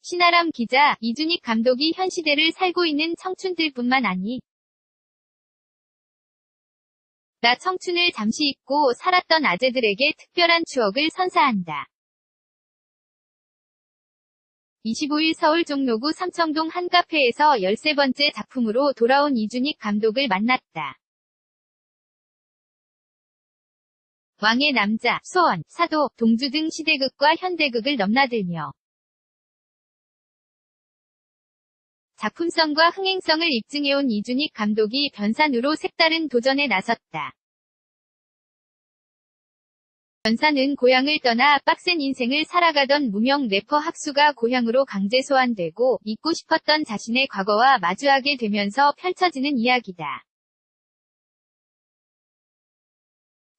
신아람 기자, 이준익 감독이 현 시대를 살고 있는 청춘들뿐만 아니 나 청춘을 잠시 잊고 살았던 아재들에게 특별한 추억을 선사한다. 25일 서울 종로구 삼청동 한 카페에서 13번째 작품으로 돌아온 이준익 감독을 만났다. 왕의 남자, 소원, 사도, 동주 등 시대극과 현대극을 넘나들며 작품성과 흥행성을 입증해온 이준익 감독이 변산으로 색다른 도전에 나섰다. 변산은 고향을 떠나 빡센 인생을 살아가던 무명 래퍼 학수가 고향으로 강제 소환되고 잊고 싶었던 자신의 과거와 마주하게 되면서 펼쳐지는 이야기다.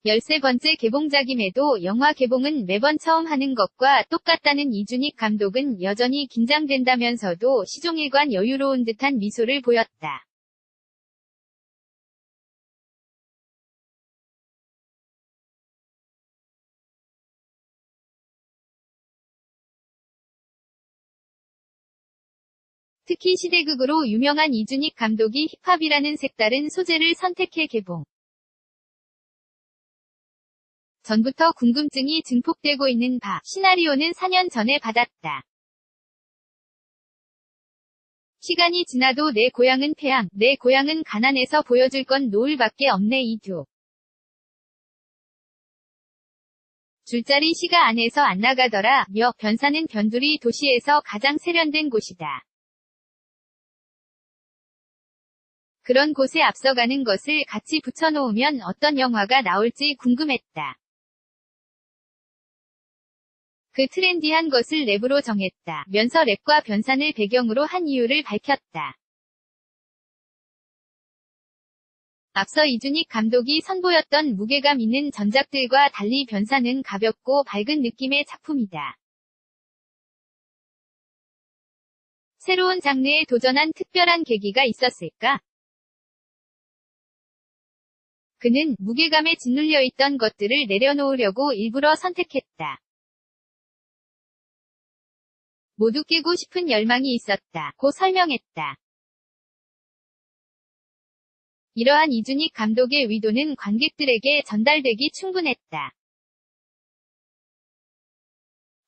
13번째 개봉작임에도 영화 개봉은 매번 처음 하는 것과 똑같다는 이준익 감독은 여전히 긴장된다면서도 시종일관 여유로운 듯한 미소를 보였다. 특히 시대극으로 유명한 이준익 감독이 힙합이라는 색다른 소재를 선택해 개봉. 전부터 궁금증이 증폭되고 있는 바, 시나리오는 4년 전에 받았다. 시간이 지나도 내 고향은 패양, 내 고향은 가난해서 보여줄 건 노을밖에 없네 이듀. 줄자리 시가 안에서 안 나가더라, 며 변산은 변두리 도시에서 가장 세련된 곳이다. 그런 곳에 앞서가는 것을 같이 붙여놓으면 어떤 영화가 나올지 궁금했다. 그 트렌디한 것을 랩으로 정했다. 면서 랩과 변산을 배경으로 한 이유를 밝혔다. 앞서 이준익 감독이 선보였던 무게감 있는 전작들과 달리 변산은 가볍고 밝은 느낌의 작품이다. 새로운 장르에 도전한 특별한 계기가 있었을까? 그는 무게감에 짓눌려 있던 것들을 내려놓으려고 일부러 선택했다. 모두 깨고 싶은 열망이 있었다. 고 설명했다. 이러한 이준익 감독의 의도는 관객들에게 전달되기 충분했다.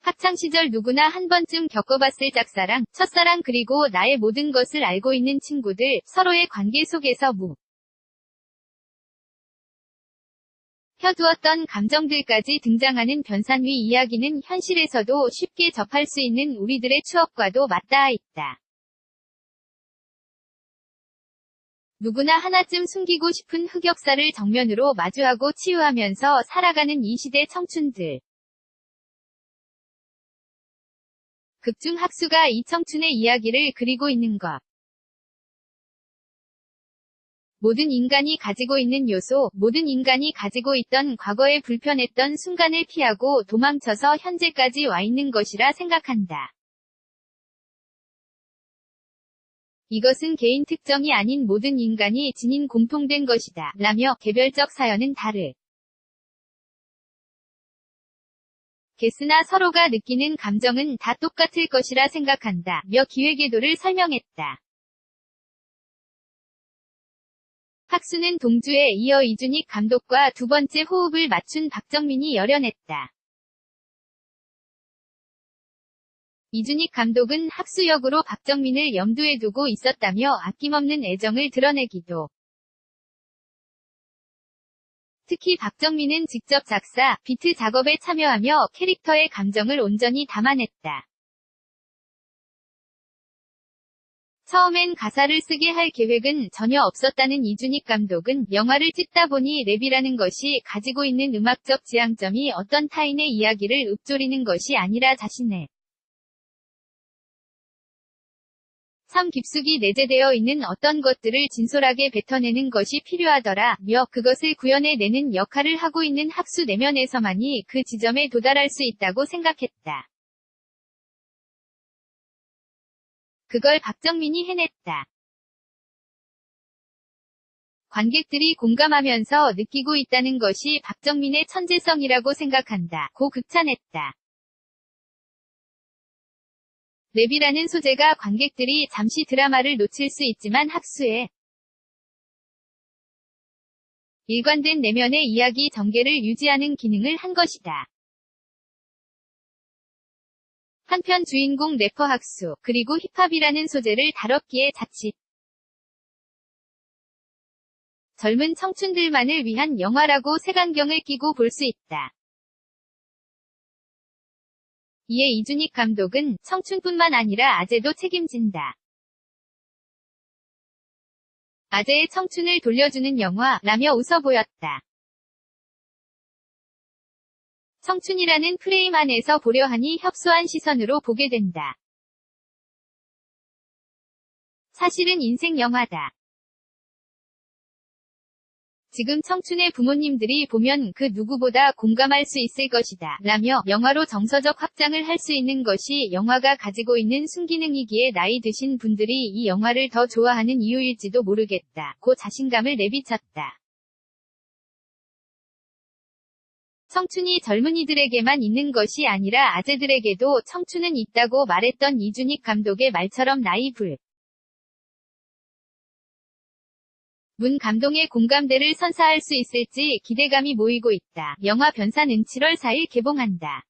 학창시절 누구나 한 번쯤 겪어봤을 짝사랑, 첫사랑 그리고 나의 모든 것을 알고 있는 친구들, 서로의 관계 속에서 펴두었던 감정들까지 등장하는 변산위 이야기는 현실에서도 쉽게 접할 수 있는 우리들의 추억과도 맞닿아 있다. 누구나 하나쯤 숨기고 싶은 흑역사를 정면으로 마주하고 치유하면서 살아가는 이 시대 청춘들. 극중 학수가 이 청춘의 이야기를 그리고 있는 것. 모든 인간이 가지고 있는 요소, 모든 인간이 가지고 있던 과거의 불편했던 순간을 피하고 도망쳐서 현재까지 와 있는 것이라 생각한다. 이것은 개인 특정이 아닌 모든 인간이 지닌 공통된 것이다. 라며 개별적 사연은 겠으나 서로가 느끼는 감정은 다 똑같을 것이라 생각한다. 며 기획의도를 설명했다. 학수는 동주에 이어 이준익 감독과 두 번째 호흡을 맞춘 박정민이 열연했다. 이준익 감독은 학수 역으로 박정민을 염두에 두고 있었다며 아낌없는 애정을 드러내기도. 특히 박정민은 직접 작사, 비트 작업에 참여하며 캐릭터의 감정을 온전히 담아냈다. 처음엔 가사를 쓰게 할 계획은 전혀 없었다는 이준익 감독은 영화를 찍다 보니 랩이라는 것이 가지고 있는 음악적 지향점이 어떤 타인의 이야기를 읊조리는 것이 아니라 자신의 삶 깊숙이 내재되어 있는 어떤 것들을 진솔하게 뱉어내는 것이 필요하더라, 며 그것을 구현해내는 역할을 하고 있는 학수 내면에서만이 그 지점에 도달할 수 있다고 생각했다. 그걸 박정민이 해냈다. 관객들이 공감하면서 느끼고 있다는 것이 박정민의 천재성이라고 생각한다. 고 극찬했다. 랩이라는 소재가 관객들이 잠시 드라마를 놓칠 수 있지만 학수의 일관된 내면의 이야기 전개를 유지하는 기능을 한 것이다. 한편 주인공 래퍼 학수, 그리고 힙합이라는 소재를 다뤘기에 자칫 젊은 청춘들만을 위한 영화라고 색안경을 끼고 볼 수 있다. 이에 이준익 감독은 청춘뿐만 아니라 아재도 책임진다. 아재의 청춘을 돌려주는 영화라며 웃어 보였다. 청춘이라는 프레임 안에서 보려 하니 협소한 시선으로 보게 된다. 사실은 인생 영화다. 지금 청춘의 부모님들이 보면 그 누구보다 공감할 수 있을 것이다. 라며 영화로 정서적 확장을 할 수 있는 것이 영화가 가지고 있는 순기능이기에 나이 드신 분들이 이 영화를 더 좋아하는 이유일지도 모르겠다. 고 자신감을 내비쳤다. 청춘이 젊은이들에게만 있는 것이 아니라 아재들에게도 청춘은 있다고 말했던 이준익 감독의 말처럼 나이브 문 감독의 공감대를 선사할 수 있을지 기대감이 모이고 있다. 영화 변사는 7월 4일 개봉한다.